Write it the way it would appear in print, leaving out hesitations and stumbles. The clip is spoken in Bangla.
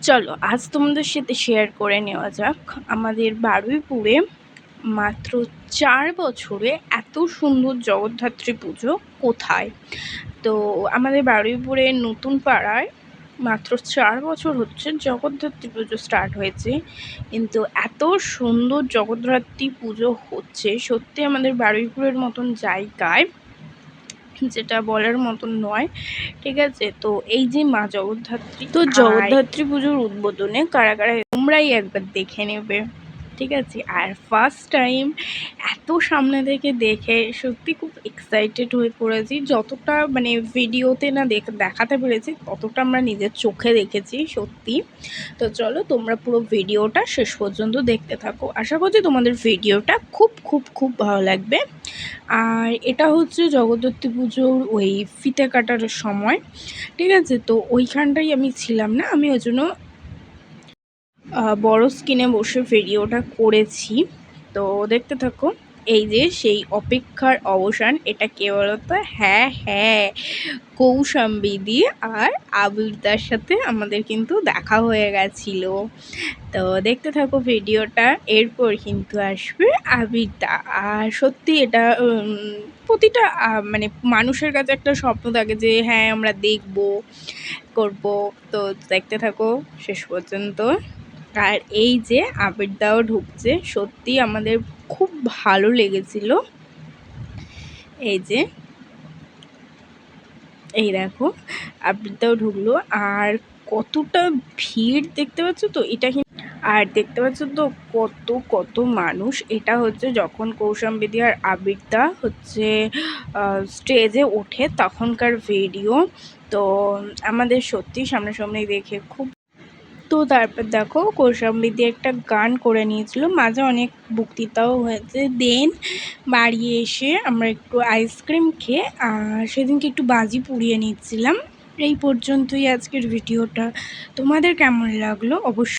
চলো আজ তোমাদের সাথে শেয়ার করে নেওয়া যাক আমাদের বারুইপুরে মাত্র 4 বছরে এত সুন্দর জগদ্ধাত্রী পুজো কোথায়। তো আমাদের বারুইপুরে নতুন পাড়ায় মাত্র 4 বছর হচ্ছে জগদ্ধাত্রী পুজো স্টার্ট হয়েছে, কিন্তু এত সুন্দর জগদ্ধাত্রী পুজো হচ্ছে সত্যি আমাদের বারুইপুরের মতন জায়গায়, যেটা বলার মতন নয়। ঠিক আছে, তো এই যে মা জগদ্ধাত্রী, তো জগদ্ধাত্রী পুজোর উদ্বোধনে কারা কারা তোমরাই একবার দেখে নেবে। ঠিক আছে, আর ফার্স্ট টাইম এত সামনে থেকে দেখে সত্যি খুব এক্সাইটেড হয়ে পড়েছি। যতটা মানে ভিডিওতে না দেখাতে পেরেছি ততটা আমরা নিজের চোখে দেখেছি সত্যি। তো চলো তোমরা পুরো ভিডিওটা শেষ পর্যন্ত দেখতে থাকো, আশা করছি তোমাদের ভিডিওটা খুব খুব খুব ভালো লাগবে। আর এটা হচ্ছে জগদ্ধাত্রী পুজোর ওই ফিতে কাটার সময়। ঠিক আছে, তো ওইখানটাই আমি ছিলাম না, আমি ওই জন্য বড় স্ক্রিনে বসে ভিডিওটা করেছি। তো দেখতে থাকো। এই যে সেই অপেক্ষার অবসান, এটা কে বলতো? হ্যাঁ, কৌশাম্বী আর আবিরদার সাথে আমাদের কিন্তু দেখা হয়ে গেছিল। তো দেখতে থাকো ভিডিওটা, এরপর কিন্তু আসবে আবিরদা। আর সত্যি এটা প্রতিটা মানে মানুষের কাছে একটা স্বপ্ন থাকে যে হ্যাঁ আমরা করব। তো দেখতে থাকো শেষ পর্যন্ত। আর এই যে আবিরদাও ঢুকছে, সত্যি আমাদের খুব ভালো লেগেছিল। এই দেখো আবিরদাও ঢুকলো, আর কতটা ভিড় দেখতে পাচ্ছ তো, এটা আর দেখতে পাচ্ছ তো কত কত মানুষ। এটা হচ্ছে যখন কৌশাম্বী আর আবিরদা হচ্ছে স্টেজে ওঠে তখনকার ভিডিও। তো আমাদের সত্যি সামনাসামনি দেখে খুব। তো তারপর দেখো কৌশাম্বী একটা গান করে নিয়েছিল, মাঝে অনেক বক্তৃতাও হয়েছে। দেন বাড়ি এসে আমরা একটু আইসক্রিম খেয়ে সেদিনকে একটু বাজি পুড়িয়ে নিচ্ছিলাম। এই পর্যন্তই আজকের ভিডিওটা। তোমাদের কেমন লাগলো অবশ্যই